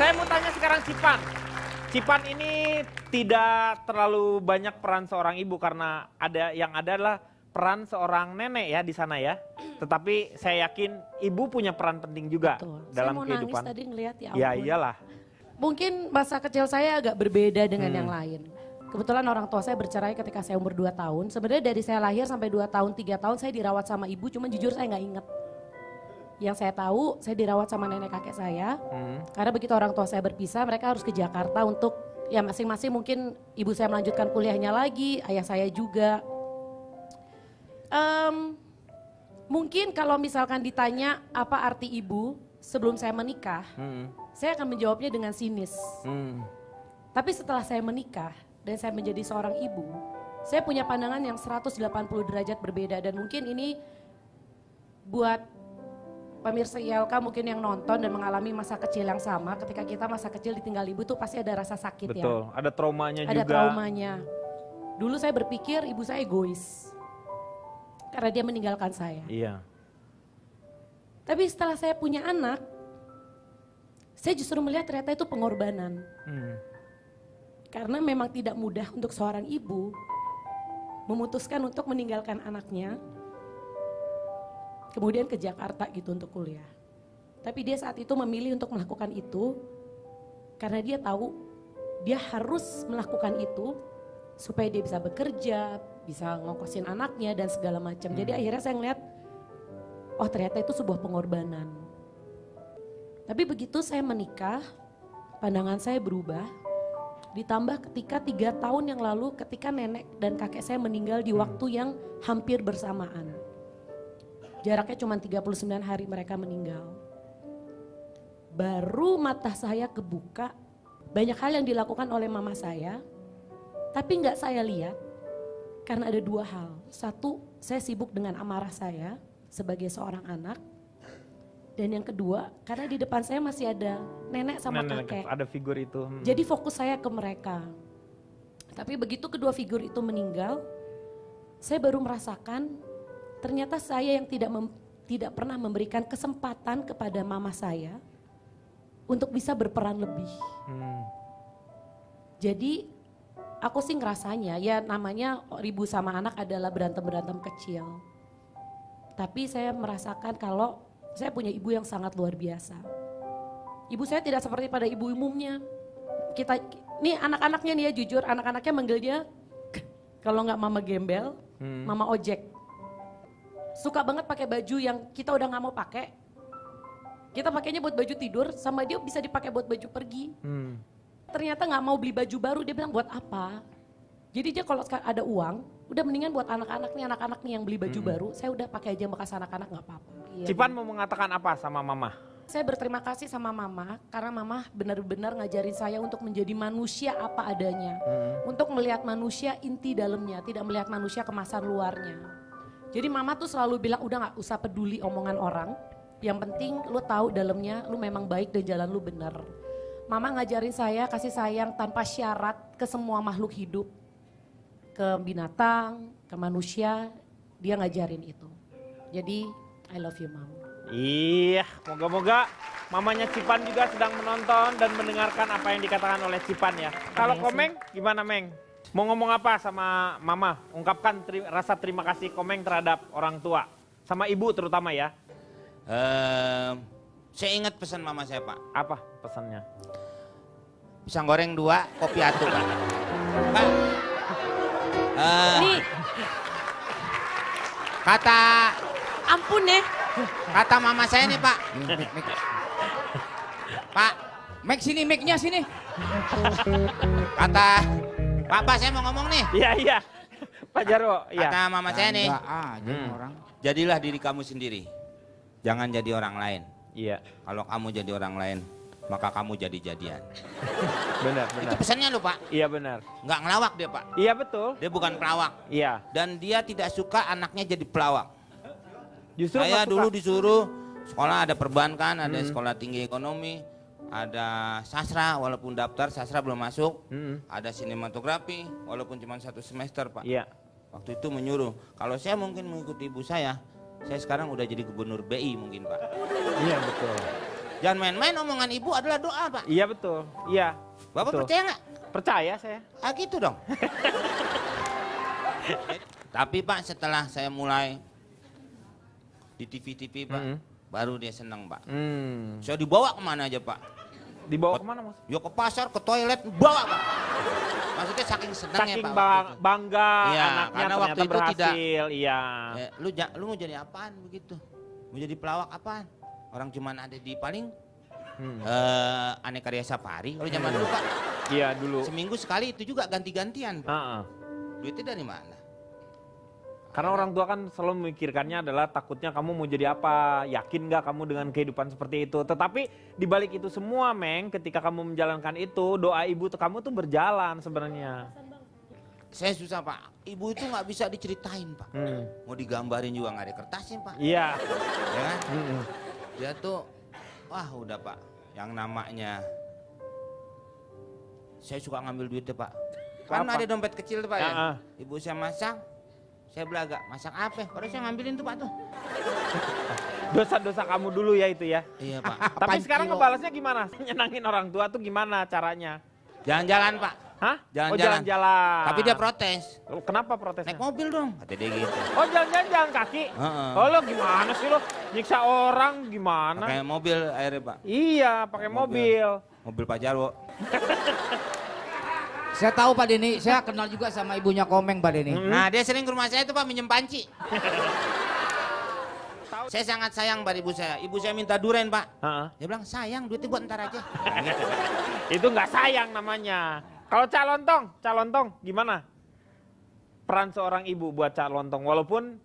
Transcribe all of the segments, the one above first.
Saya mau tanya sekarang Cipan. Cipan ini tidak terlalu banyak peran seorang ibu karena yang ada adalah peran seorang nenek ya di sana ya. Tetapi saya yakin ibu punya peran penting juga dalam kehidupan. Saya mau nangis tadi ngelihat ya ampun. Ya iyalah. Mungkin masa kecil saya agak berbeda dengan yang lain. Kebetulan orang tua saya bercerai ketika saya umur 2 tahun. Sebenarnya dari saya lahir sampai 2 tahun, 3 tahun saya dirawat sama ibu, cuman jujur saya nggak inget. Yang saya tahu, saya dirawat sama nenek kakek saya. Karena begitu orang tua saya berpisah, mereka harus ke Jakarta untuk ya masing-masing mungkin ibu saya melanjutkan kuliahnya lagi, ayah saya juga. Mungkin kalau misalkan ditanya apa arti ibu sebelum saya menikah, saya akan menjawabnya dengan sinis. Tapi setelah saya menikah dan saya menjadi seorang ibu, saya punya pandangan yang 180 derajat berbeda dan mungkin ini buat pemirsa ILK mungkin yang nonton dan mengalami masa kecil yang sama, ketika kita masa kecil ditinggal ibu tuh pasti ada rasa sakit. Betul, ya. Betul, ada traumanya juga. Ada traumanya. Dulu saya berpikir ibu saya egois, karena dia meninggalkan saya. Iya. Tapi setelah saya punya anak, saya justru melihat ternyata itu pengorbanan. Karena memang tidak mudah untuk seorang ibu memutuskan untuk meninggalkan anaknya, kemudian ke Jakarta gitu untuk kuliah. Tapi dia saat itu memilih untuk melakukan itu karena dia tahu dia harus melakukan itu supaya dia bisa bekerja, bisa ngongkosin anaknya dan segala macam. Jadi akhirnya saya ngeliat, oh ternyata itu sebuah pengorbanan. Tapi begitu saya menikah, pandangan saya berubah. Ditambah ketika 3 tahun yang lalu ketika nenek dan kakek saya meninggal di waktu yang hampir bersamaan. Jaraknya cuma 39 hari mereka meninggal. Baru mata saya kebuka, banyak hal yang dilakukan oleh mama saya, tapi nggak saya lihat karena ada 2 hal. Satu, saya sibuk dengan amarah saya sebagai seorang anak. Dan yang kedua, karena di depan saya masih ada nenek sama kakek. Ada figur itu. Jadi fokus saya ke mereka. Tapi begitu kedua figur itu meninggal, saya baru merasakan ternyata saya yang tidak pernah memberikan kesempatan kepada mama saya untuk bisa berperan lebih. Jadi aku sih ngerasanya ya namanya ibu sama anak adalah berantem-berantem kecil. Tapi saya merasakan kalau saya punya ibu yang sangat luar biasa. Ibu saya tidak seperti pada ibu umumnya. Nih anak-anaknya nih ya jujur, anak-anaknya manggil dia kalau nggak mama gembel, mama ojek. Suka banget pakai baju yang kita udah nggak mau pakai. Kita pakainya buat baju tidur, sama dia bisa dipakai buat baju pergi. Ternyata nggak mau beli baju baru, dia bilang buat apa? Jadi dia kalau ada uang, udah mendingan buat anak-anak nih yang beli baju baru, saya udah pakai aja bekas anak-anak nggak apa-apa. Iya, Cipan mau mengatakan apa sama mama? Saya berterima kasih sama mama karena mama benar-benar ngajarin saya untuk menjadi manusia apa adanya. Untuk melihat manusia inti dalamnya, tidak melihat manusia kemasan luarnya. Jadi mama tuh selalu bilang udah gak usah peduli omongan orang. Yang penting lu tahu dalamnya lu memang baik dan jalan lu benar. Mama ngajarin saya kasih sayang tanpa syarat ke semua makhluk hidup. Ke binatang, ke manusia, dia ngajarin itu. Jadi I love you mom. Iya, moga-moga mamanya Cipan juga sedang menonton dan mendengarkan apa yang dikatakan oleh Cipan ya. Kalau Komeng gimana Meng? Mau ngomong apa sama mama? Ungkapkan rasa terima kasih Komeng terhadap orang tua. Sama ibu terutama ya. Saya ingat pesan mama saya Pak. Apa pesannya? Pisang goreng 2, kopi 1 Pak. Pak. Nih. Kata. Ampun ya. Kata mama saya nih Pak. Pak. Mic nya sini. Kata. Pak, saya mau ngomong nih. Iya. Pak Jarwo, iya. Kata mama saya nih. Orang. Jadilah diri kamu sendiri. Jangan jadi orang lain. Iya. Kalau kamu jadi orang lain, maka kamu jadi-jadian. Benar. Itu pesannya loh Pak. Iya benar. Nggak ngelawak dia Pak. Iya betul. Dia bukan pelawak. Iya. Dan dia tidak suka anaknya jadi pelawak. Justru Saya dulu disuruh sekolah ada perbankan, ada sekolah tinggi ekonomi, ada sastra walaupun daftar sastra belum masuk, ada sinematografi walaupun cuma 1 semester Pak. Iya. Waktu itu menyuruh, kalau saya mungkin mengikuti ibu saya sekarang udah jadi gubernur BI mungkin Pak. Iya betul. Jangan main-main, omongan ibu adalah doa, Pak. Iya betul, iya. Bapak betul. percaya nggak? Percaya saya. Ah gitu dong. Tapi Pak, setelah saya mulai di TV-TV Pak, baru dia senang Pak. Saya dibawa kemana aja Pak? Dibawa kemana Mas? Ya ke pasar, ke toilet, bawa Pak. Maksudnya saking senangnya Saking Pak. waktu itu. bangga Iya, anaknya karena ternyata waktu itu berhasil. Iya. Lu mau jadi apaan begitu? Mau jadi pelawak apaan? Orang cuman ada di paling Aneka Karya Safari. Kalau zaman dulu Pak, Iya dulu. seminggu sekali itu juga ganti-gantian Pak. Heeh. Duitnya dari mana? Karena orang tua kan selalu memikirkannya adalah takutnya kamu mau jadi apa, yakin nggak kamu dengan kehidupan seperti itu. Tetapi di balik itu semua, Meng, ketika kamu menjalankan itu, doa ibu kamu tuh berjalan sebenarnya. Saya susah Pak, ibu itu nggak bisa diceritain Pak. Mau digambarin juga nggak ada kertasnya Pak. Iya. Ya kan? Dia tuh, wah udah Pak, yang namanya saya suka ngambil duitnya Pak. Kan Apa? ada dompet kecil tuh Pak ya. Ya, Ibu saya masak, saya belaga, masak apa? Baru saya ngambilin tuh Pak tuh. Dosa-dosa kamu dulu ya itu ya. Iya Pak. Tapi sekarang ngebalasnya gimana? Nyenangin orang tua tuh gimana caranya? Jalan-jalan Pak. Hah? Jalan-jalan. Oh jalan-jalan. Tapi dia protes. Kenapa protesnya? Naik mobil dong, kata dia gitu. Oh jalan-jalan jalan kaki? Heeh. Oh lo gimana sih lo? Nyiksa orang gimana? Pakai mobil akhirnya Pak. Iya pakai mobil. Mobil Pak Jarwo. Saya tahu Pak Denny, saya kenal juga sama ibunya Komeng Pak Denny. Nah dia sering ke rumah saya tuh Pak minjem panci. Saya sangat sayang pada ibu saya. Ibu saya minta duren Pak. Heeh. Dia bilang sayang duitnya buat ntar aja. Itu nggak sayang namanya. Kalau calontong gimana? Peran seorang ibu buat calontong, walaupun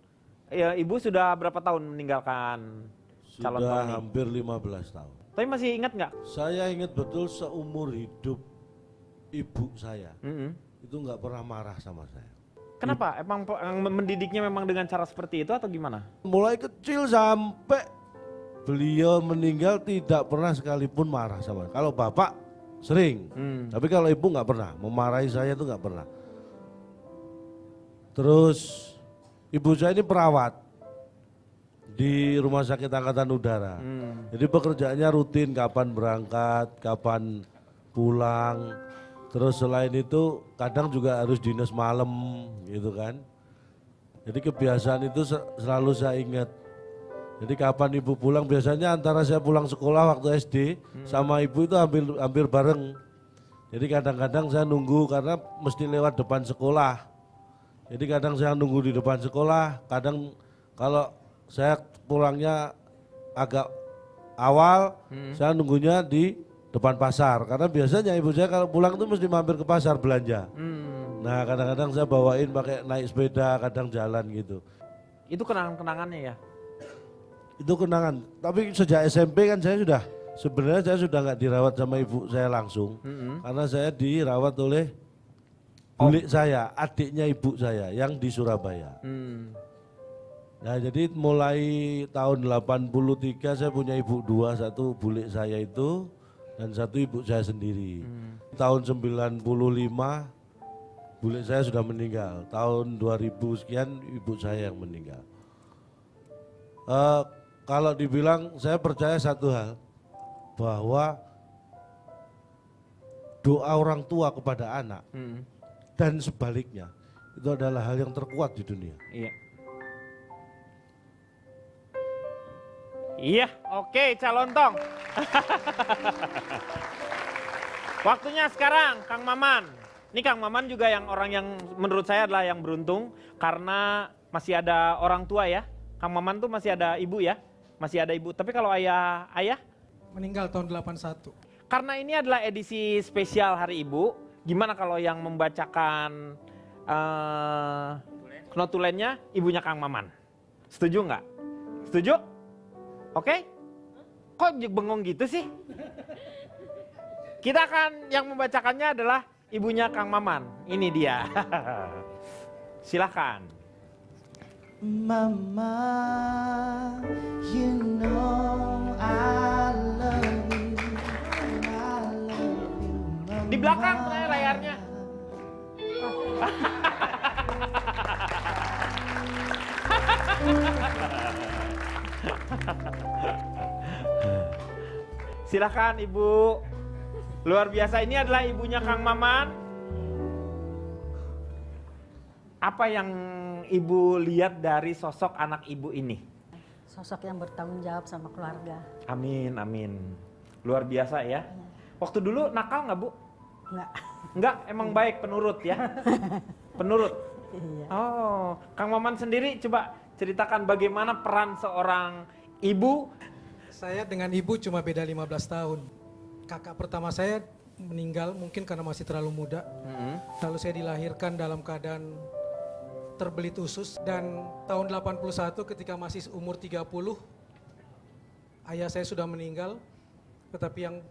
ya, ibu sudah berapa tahun meninggalkan calontong Sudah ini? hampir 15 tahun. Tapi masih ingat nggak? Saya ingat betul seumur hidup ibu saya itu nggak pernah marah sama saya. Kenapa? Emang mendidiknya memang dengan cara seperti itu atau gimana? Mulai kecil sampai beliau meninggal tidak pernah sekalipun marah sama saya. Kalau bapak sering, tapi kalau ibu nggak pernah. Memarahi saya itu nggak pernah. Terus ibu saya ini perawat di Rumah Sakit Angkatan Udara. Jadi pekerjaannya rutin, kapan berangkat, kapan pulang. Terus selain itu kadang juga harus dinas malam gitu kan. Jadi kebiasaan itu selalu saya ingat. Jadi kapan ibu pulang, biasanya antara saya pulang sekolah waktu SD sama ibu itu hampir bareng. Jadi kadang-kadang saya nunggu karena mesti lewat depan sekolah. Jadi kadang saya nunggu di depan sekolah, kadang kalau saya pulangnya agak awal, saya nunggunya di depan pasar. Karena biasanya ibu saya kalau pulang itu mesti mampir ke pasar belanja. Nah kadang-kadang saya bawain pakai naik sepeda, kadang jalan gitu. Itu kenangan-kenangannya ya? Itu kenangan. Tapi sejak SMP kan sebenarnya saya sudah nggak dirawat sama ibu saya langsung. Karena saya dirawat oleh bulik saya, adiknya ibu saya yang di Surabaya. Nah jadi mulai tahun 83 saya punya ibu dua, satu bulik saya itu dan satu ibu saya sendiri. Tahun 95 bulik saya sudah meninggal. Tahun 2000 sekian ibu saya yang meninggal. Kalau dibilang saya percaya satu hal, bahwa doa orang tua kepada anak dan sebaliknya itu adalah hal yang terkuat di dunia. Iya. Iya, oke calontong. Waktunya sekarang Kang Maman. Ini Kang Maman juga yang orang yang menurut saya adalah yang beruntung karena masih ada orang tua ya. Kang Maman tuh masih ada ibu ya. Masih ada ibu. Tapi kalau ayah Meninggal tahun 81. karena ini adalah edisi spesial Hari Ibu, gimana kalau yang membacakan notulennya ibunya Kang Maman? Setuju nggak? Setuju? Oke? Kok bengong gitu sih? Kita akan yang membacakannya adalah ibunya Kang Maman. Ini dia. Silahkan. Mama, you know I love you, I love you, Mama. Di belakang layarnya. Silakan Ibu. Luar biasa, ini adalah ibunya Kang Maman. Apa yang Ibu lihat dari sosok anak Ibu ini? Sosok yang bertanggung jawab sama keluarga. Amin, amin. Luar biasa ya. Waktu dulu nakal nggak Bu? Enggak, emang baik, penurut ya. Penurut. Iya. Oh, Kang Maman sendiri coba ceritakan bagaimana peran seorang ibu. Saya dengan ibu cuma beda 15 tahun. Kakak pertama saya meninggal mungkin karena masih terlalu muda. Lalu saya dilahirkan dalam keadaan terbelit usus. Dan tahun 81 ketika masih umur 30, ayah saya sudah meninggal. Tetapi yang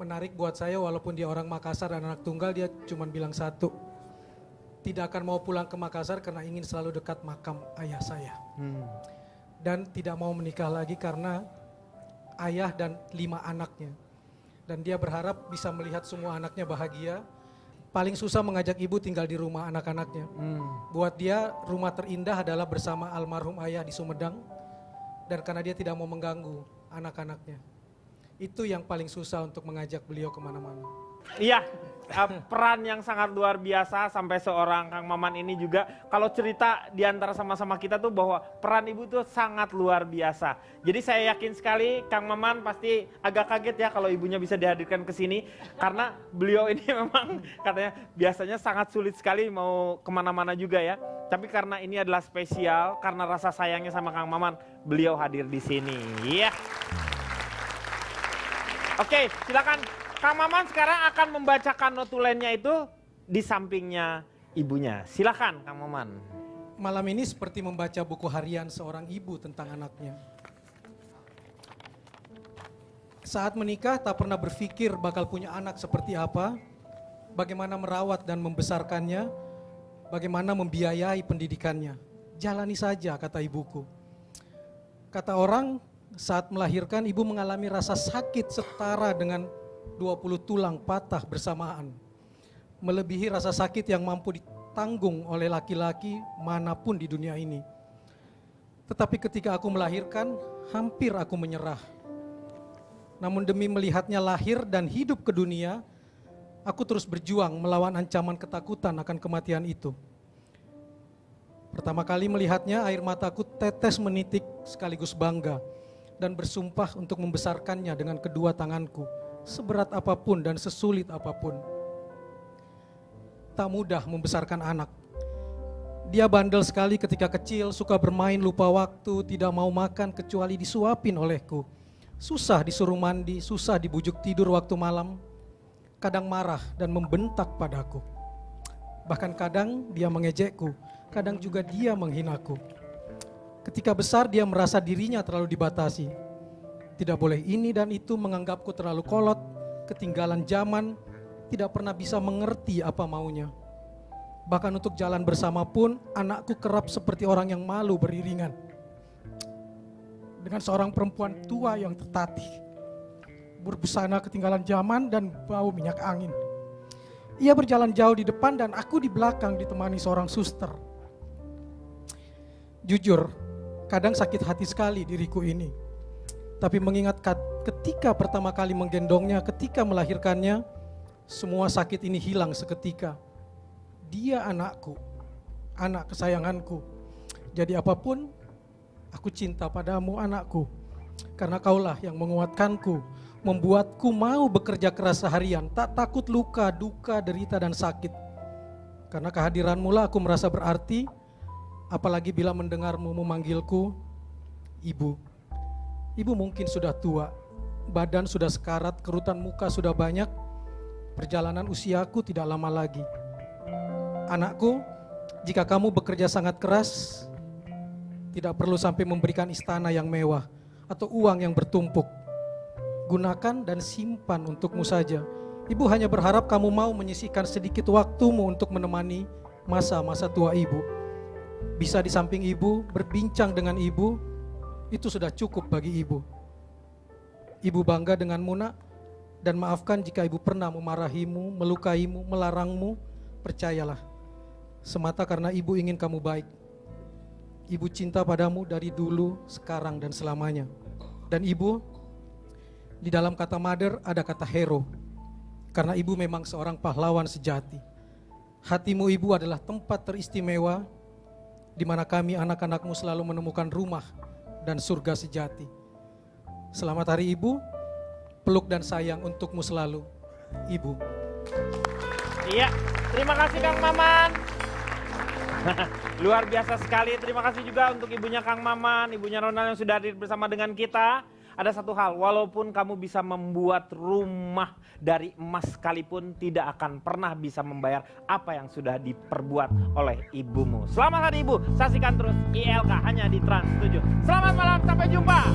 menarik buat saya, walaupun dia orang Makassar dan anak tunggal, dia cuma bilang satu. Tidak akan mau pulang ke Makassar karena ingin selalu dekat makam ayah saya. Dan tidak mau menikah lagi karena ayah dan 5 anaknya. Dan dia berharap bisa melihat semua anaknya bahagia. Paling susah mengajak ibu tinggal di rumah anak-anaknya. Buat dia rumah terindah adalah bersama almarhum ayah di Sumedang. Dan karena dia tidak mau mengganggu anak-anaknya. Itu yang paling susah untuk mengajak beliau kemana-mana. Iya, peran yang sangat luar biasa sampai seorang Kang Maman ini juga kalau cerita di antara sama-sama kita tuh bahwa peran ibu tuh sangat luar biasa. Jadi saya yakin sekali Kang Maman pasti agak kaget ya kalau ibunya bisa dihadirkan ke sini karena beliau ini memang katanya biasanya sangat sulit sekali mau kemana-mana juga ya. Tapi karena ini adalah spesial, karena rasa sayangnya sama Kang Maman, beliau hadir di sini. Iya. Oke, silakan. Kang Maman sekarang akan membacakan notulennya itu di sampingnya ibunya. Silakan Kang Maman. Malam ini seperti membaca buku harian seorang ibu tentang anaknya. Saat menikah tak pernah berpikir bakal punya anak seperti apa, bagaimana merawat dan membesarkannya, bagaimana membiayai pendidikannya. Jalani saja, kata ibuku. Kata orang, saat melahirkan ibu mengalami rasa sakit setara dengan 20 tulang patah bersamaan. Melebihi rasa sakit yang mampu ditanggung oleh laki-laki manapun di dunia ini. Tetapi ketika aku melahirkan, hampir aku menyerah. Namun demi melihatnya lahir dan hidup ke dunia, aku terus berjuang melawan ancaman ketakutan akan kematian itu. Pertama kali melihatnya, air mataku tetes menitik sekaligus bangga. Dan bersumpah untuk membesarkannya dengan kedua tanganku, seberat apapun dan sesulit apapun. Tak mudah membesarkan anak. Dia bandel sekali ketika kecil, suka bermain lupa waktu, tidak mau makan kecuali disuapin olehku. Susah disuruh mandi, susah dibujuk tidur waktu malam. Kadang marah dan membentak padaku. Bahkan kadang dia mengejekku, kadang juga dia menghinaku. Ketika besar dia merasa dirinya terlalu dibatasi. Tidak boleh ini dan itu, menganggapku terlalu kolot, ketinggalan zaman, tidak pernah bisa mengerti apa maunya. Bahkan untuk jalan bersama pun anakku kerap seperti orang yang malu beriringan. Dengan seorang perempuan tua yang tertatih, berbusana ketinggalan zaman dan bau minyak angin. Ia berjalan jauh di depan dan aku di belakang ditemani seorang suster. Jujur, kadang sakit hati sekali diriku ini. Tapi mengingat ketika pertama kali menggendongnya, ketika melahirkannya, semua sakit ini hilang seketika. Dia anakku, anak kesayanganku. Jadi apapun, aku cinta padamu anakku. Karena kaulah yang menguatkanku, membuatku mau bekerja keras seharian, tak takut luka, duka, derita dan sakit. Karena kehadiranmu lah aku merasa berarti, apalagi bila mendengarmu memanggilku ibu. Ibu mungkin sudah tua, badan sudah sekarat, kerutan muka sudah banyak, perjalanan usiaku tidak lama lagi. Anakku, jika kamu bekerja sangat keras, tidak perlu sampai memberikan istana yang mewah atau uang yang bertumpuk. Gunakan dan simpan untukmu saja. Ibu hanya berharap kamu mau menyisihkan sedikit waktumu untuk menemani masa-masa tua ibu. Bisa di samping ibu, berbincang dengan ibu, itu sudah cukup bagi ibu. Ibu bangga denganmu nak, dan maafkan jika ibu pernah memarahimu, melukaimu, melarangmu. Percayalah, semata karena ibu ingin kamu baik. Ibu cinta padamu dari dulu, sekarang dan selamanya. Dan ibu, Di dalam kata mother ada kata hero. Karena ibu memang seorang pahlawan sejati. Hatimu ibu adalah tempat teristimewa di mana kami anak-anakmu selalu menemukan rumah dan surga sejati. Selamat Hari Ibu, peluk dan sayang untukmu selalu, Ibu. Iya, terima kasih Kang Maman. Luar biasa sekali, terima kasih juga untuk ibunya Kang Maman, ibunya Ronald yang sudah hadir bersama dengan kita. Ada satu hal, walaupun kamu bisa membuat rumah dari emas sekalipun tidak akan pernah bisa membayar apa yang sudah diperbuat oleh ibumu. Selamat Hari Ibu, saksikan terus ILK hanya di Trans 7. Selamat malam, sampai jumpa.